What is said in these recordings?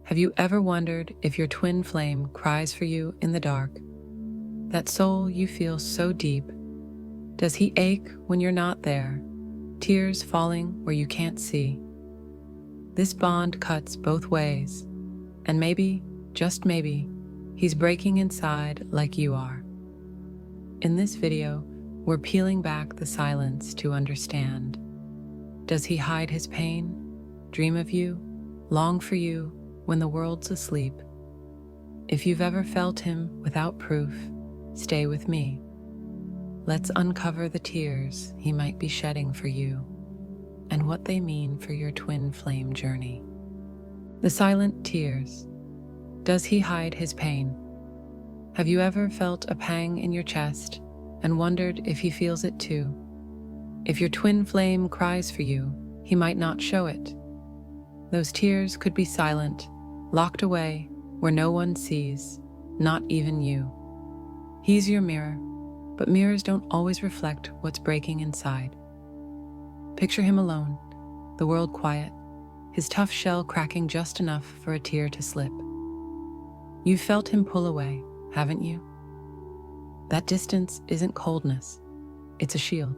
Have you ever wondered if your twin flame cries for you in the dark? That soul you feel so deep. Does he ache when you're not there? Tears falling where you can't see? This bond cuts both ways, and maybe, just maybe, he's breaking inside like you are. In this video, we're peeling back the silence to understand. Does he hide his pain, dream of you, long for you when the world's asleep? If you've ever felt him without proof, stay with me. Let's uncover the tears he might be shedding for you and what they mean for your twin flame journey. The silent tears. Does he hide his pain? Have you ever felt a pang in your chest and wondered if he feels it too? If your twin flame cries for you, he might not show it. Those tears could be silent, locked away where no one sees, not even you. He's your mirror, but mirrors don't always reflect what's breaking inside. Picture him alone, the world quiet, his tough shell cracking just enough for a tear to slip. You've felt him pull away, haven't you? That distance isn't coldness, it's a shield.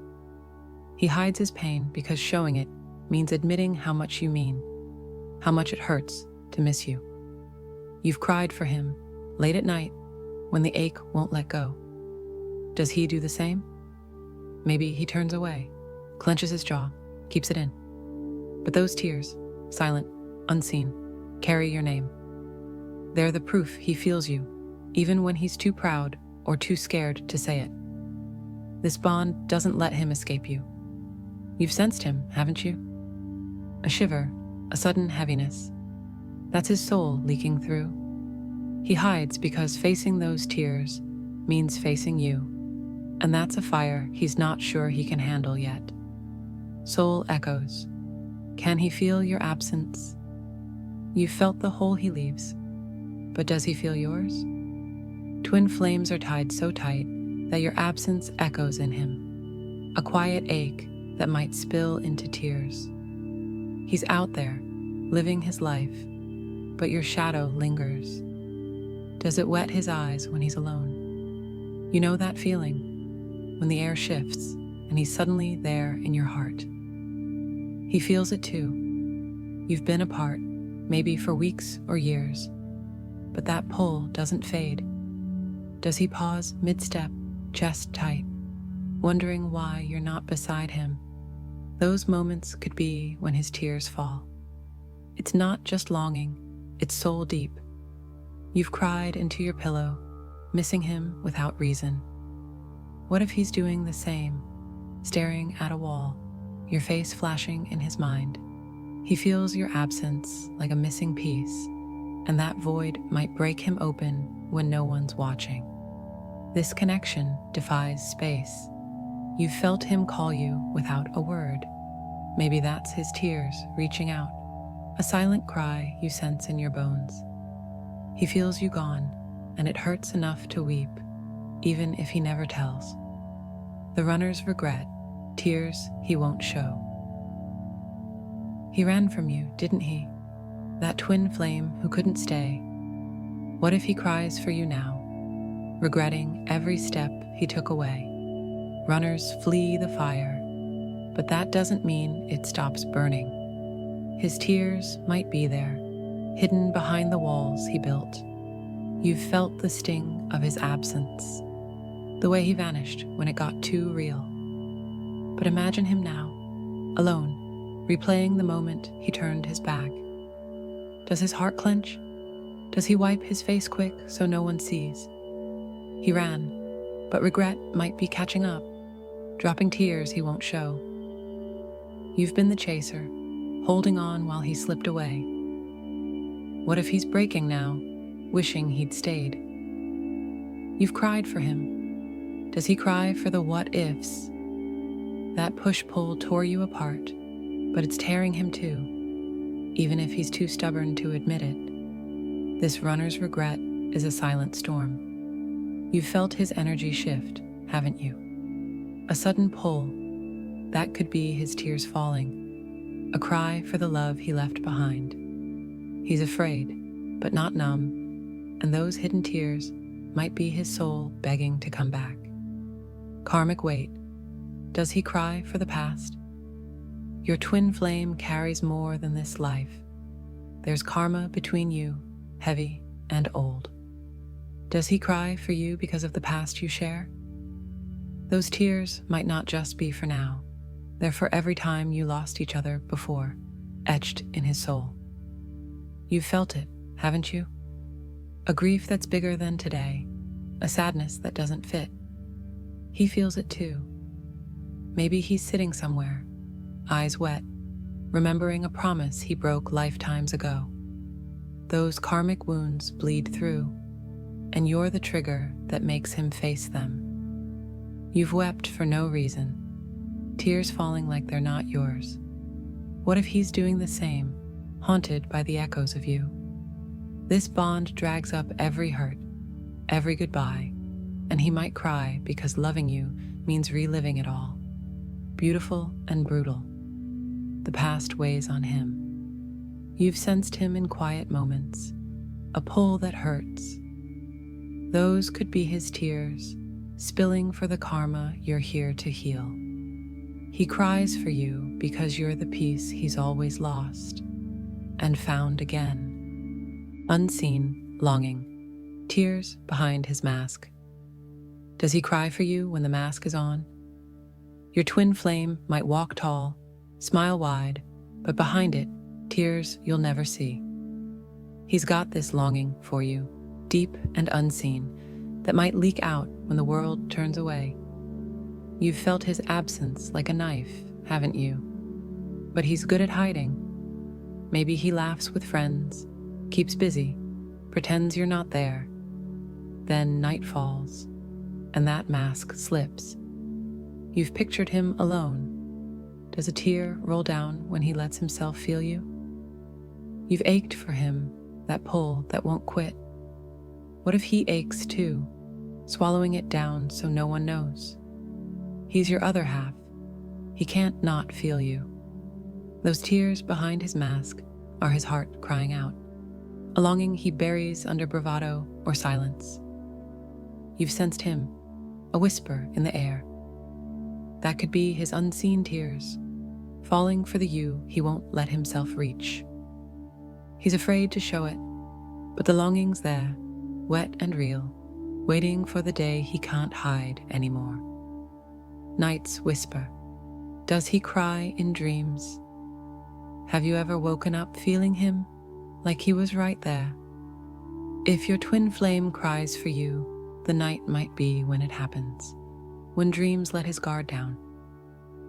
He hides his pain because showing it means admitting how much you mean, how much it hurts to miss you. You've cried for him, late at night, when the ache won't let go. Does he do the same? Maybe he turns away, clenches his jaw, keeps it in. But those tears, silent, unseen, carry your name. They're the proof he feels you, even when he's too proud or too scared to say it. This bond doesn't let him escape you. You've sensed him, haven't you? A shiver, a sudden heaviness. That's his soul leaking through. He hides because facing those tears means facing you, and that's a fire he's not sure he can handle yet. Soul echoes. Can he feel your absence? You've felt the hole he leaves, but does he feel yours? Twin flames are tied so tight that your absence echoes in him, a quiet ache that might spill into tears. He's out there, living his life, but your shadow lingers. Does it wet his eyes when he's alone? You know that feeling, when the air shifts and he's suddenly there in your heart. He feels it too. You've been apart, maybe for weeks or years, but that pull doesn't fade. Does he pause mid-step, chest tight, wondering why you're not beside him? Those moments could be when his tears fall. It's not just longing, it's soul deep. You've cried into your pillow, missing him without reason. What if he's doing the same, staring at a wall, your face flashing in his mind? He feels your absence like a missing piece, and that void might break him open when no one's watching. This connection defies space. You've felt him call you without a word. Maybe that's his tears reaching out, a silent cry you sense in your bones. He feels you gone, and it hurts enough to weep, even if he never tells. The runner's regret, tears he won't show. He ran from you, didn't he? That twin flame who couldn't stay. What if he cries for you now, regretting every step he took away? Runners flee the fire, but that doesn't mean it stops burning. His tears might be there, hidden behind the walls he built. You've felt the sting of his absence, the way he vanished when it got too real. But imagine him now, alone, replaying the moment he turned his back. Does his heart clench? Does he wipe his face quick so no one sees? He ran, but regret might be catching up, dropping tears he won't show. You've been the chaser, holding on while he slipped away. What if he's breaking now, wishing he'd stayed? You've cried for him. Does he cry for the what-ifs? That push-pull tore you apart, but it's tearing him too, even if he's too stubborn to admit it. This runner's regret is a silent storm. You've felt his energy shift, haven't you? A sudden pull, that could be his tears falling, a cry for the love he left behind. He's afraid, but not numb, and those hidden tears might be his soul begging to come back. Karmic weight. Does he cry for the past? Your twin flame carries more than this life. There's karma between you, heavy and old. Does he cry for you because of the past you share? Those tears might not just be for now. They're for every time you lost each other before, etched in his soul. You've felt it, haven't you? A grief that's bigger than today, a sadness that doesn't fit. He feels it too. Maybe he's sitting somewhere, eyes wet, remembering a promise he broke lifetimes ago. Those karmic wounds bleed through, and you're the trigger that makes him face them. You've wept for no reason, tears falling like they're not yours. What if he's doing the same, haunted by the echoes of you? This bond drags up every hurt, every goodbye, and he might cry because loving you means reliving it all. Beautiful and brutal. The past weighs on him. You've sensed him in quiet moments, a pull that hurts. Those could be his tears, spilling for the karma you're here to heal. He cries for you because you're the piece he's always lost and found again. Unseen, longing, tears behind his mask. Does he cry for you when the mask is on? Your twin flame might walk tall, smile wide, but behind it, tears you'll never see. He's got this longing for you, deep and unseen, that might leak out when the world turns away. You've felt his absence like a knife, haven't you? But he's good at hiding. Maybe he laughs with friends, keeps busy, pretends you're not there. Then night falls, and that mask slips. You've pictured him alone. Does a tear roll down when he lets himself feel you? You've ached for him, that pull that won't quit. What if he aches too, swallowing it down so no one knows? He's your other half. He can't not feel you. Those tears behind his mask are his heart crying out, a longing he buries under bravado or silence. You've sensed him, a whisper in the air. That could be his unseen tears, falling for the you he won't let himself reach. He's afraid to show it, but the longing's there, wet and real, waiting for the day he can't hide anymore. Nights whisper. Does he cry in dreams? Have you ever woken up feeling him, like he was right there? If your twin flame cries for you, the night might be when it happens, when dreams let his guard down.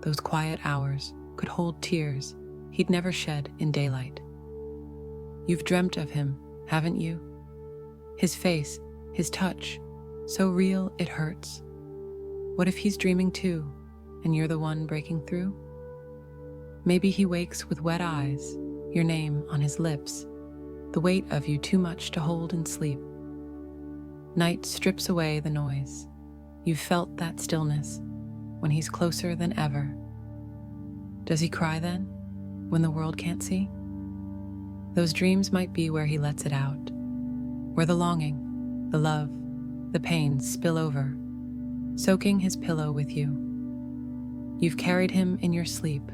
Those quiet hours could hold tears he'd never shed in daylight. You've dreamt of him, haven't you? His face, his touch, so real it hurts. What if he's dreaming too, and you're the one breaking through? Maybe he wakes with wet eyes, your name on his lips, the weight of you too much to hold in sleep. Night strips away the noise. You've felt that stillness when he's closer than ever. Does he cry then, when the world can't see? Those dreams might be where he lets it out, where the longing, the love, the pain spill over, soaking his pillow with you. You've carried him in your sleep,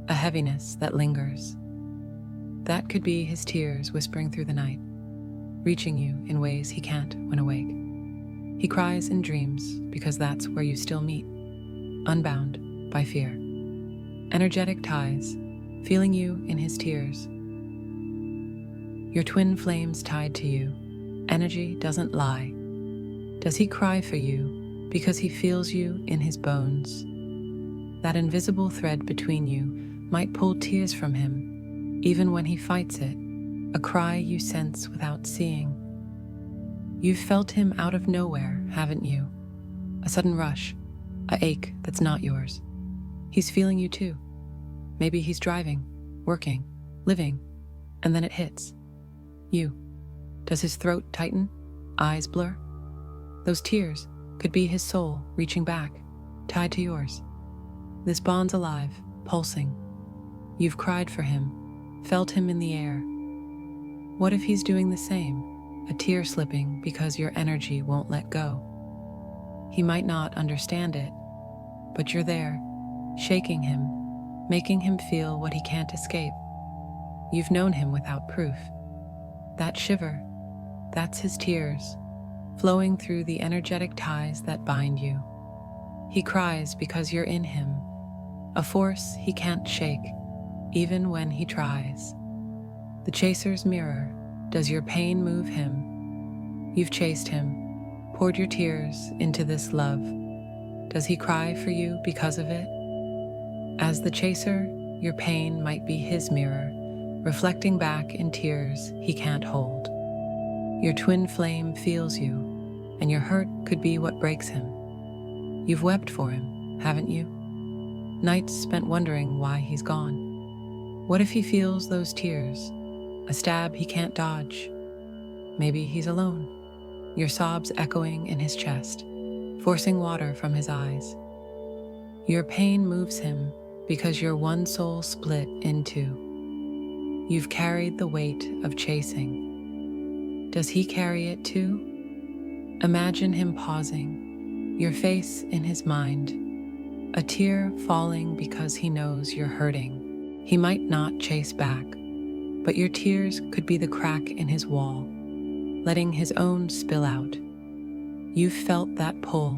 a heaviness that lingers. That could be his tears whispering through the night, reaching you in ways he can't when awake. He cries in dreams because that's where you still meet, unbound by fear. Energetic ties, feeling you in his tears. Your twin flames tied to you. Energy doesn't lie. Does he cry for you because he feels you in his bones? That invisible thread between you might pull tears from him, even when he fights it, a cry you sense without seeing. You've felt him out of nowhere, haven't you? A sudden rush, a ache that's not yours. He's feeling you too. Maybe he's driving, working, living, and then it hits. You. Does his throat tighten? Eyes blur? Those tears could be his soul reaching back, tied to yours. This bond's alive, pulsing. You've cried for him, felt him in the air. What if he's doing the same, a tear slipping because your energy won't let go? He might not understand it, but you're there, shaking him, making him feel what he can't escape. You've known him without proof. That shiver, that's his tears, flowing through the energetic ties that bind you. He cries because you're in him, a force he can't shake, even when he tries. The chaser's mirror, does your pain move him? You've chased him, poured your tears into this love. Does he cry for you because of it? As the chaser, your pain might be his mirror, reflecting back in tears he can't hold. Your twin flame feels you, and your hurt could be what breaks him. You've wept for him, haven't you? Nights spent wondering why he's gone. What if he feels those tears, a stab he can't dodge? Maybe he's alone, your sobs echoing in his chest, forcing water from his eyes. Your pain moves him because you're one soul split in two. You've carried the weight of chasing. Does he carry it too? Imagine him pausing, your face in his mind, a tear falling because he knows you're hurting. He might not chase back, but your tears could be the crack in his wall, letting his own spill out. You've felt that pull,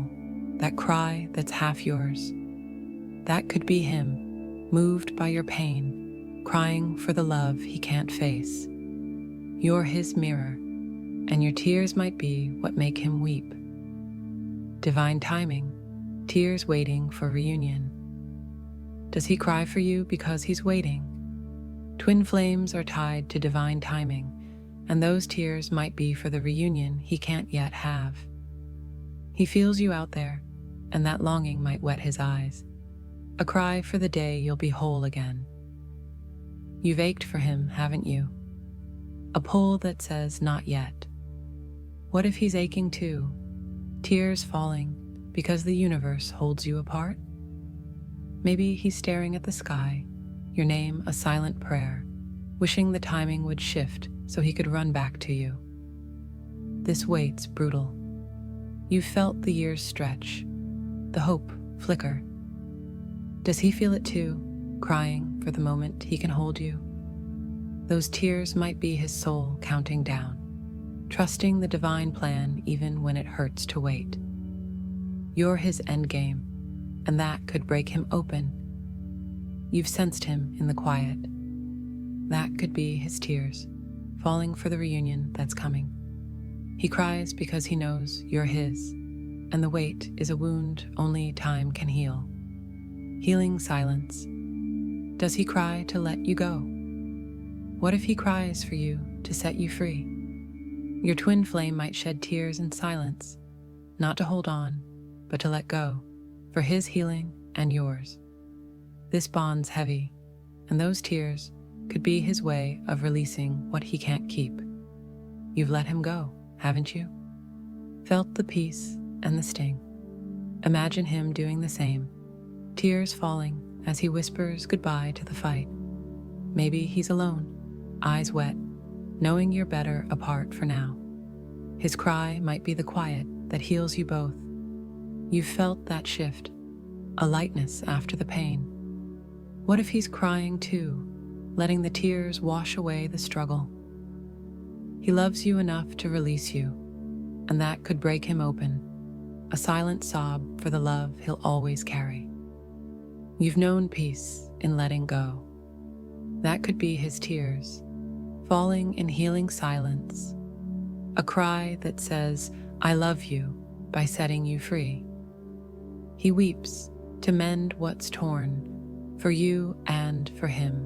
that cry that's half yours. That could be him, moved by your pain, crying for the love he can't face. You're his mirror, and your tears might be what make him weep. Divine timing, tears waiting for reunion. Does he cry for you because he's waiting? Twin flames are tied to divine timing, and those tears might be for the reunion he can't yet have. He feels you out there, and that longing might wet his eyes. A cry for the day you'll be whole again. You've ached for him, haven't you? A pull that says not yet. What if he's aching too, tears falling because the universe holds you apart? Maybe he's staring at the sky, your name a silent prayer, wishing the timing would shift so he could run back to you. This wait's brutal. You've felt the years stretch, the hope flicker. Does he feel it too, crying for the moment he can hold you? Those tears might be his soul counting down, trusting the divine plan even when it hurts to wait. You're his endgame, and that could break him open. You've sensed him in the quiet. That could be his tears, falling for the reunion that's coming. He cries because he knows you're his, and the weight is a wound only time can heal. Healing silence. Does he cry to let you go? What if he cries for you to set you free? Your twin flame might shed tears in silence, not to hold on, but to let go, for his healing and yours. This bond's heavy, and those tears could be his way of releasing what he can't keep. You've let him go, haven't you? Felt the peace and the sting. Imagine him doing the same, tears falling as he whispers goodbye to the fight. Maybe he's alone, eyes wet, knowing you're better apart for now. His cry might be the quiet that heals you both. You've felt that shift, a lightness after the pain. What if he's crying too, letting the tears wash away the struggle? He loves you enough to release you, and that could break him open, a silent sob for the love he'll always carry. You've known peace in letting go. That could be his tears, falling in healing silence, a cry that says, I love you, by setting you free. He weeps to mend what's torn, for you and for him.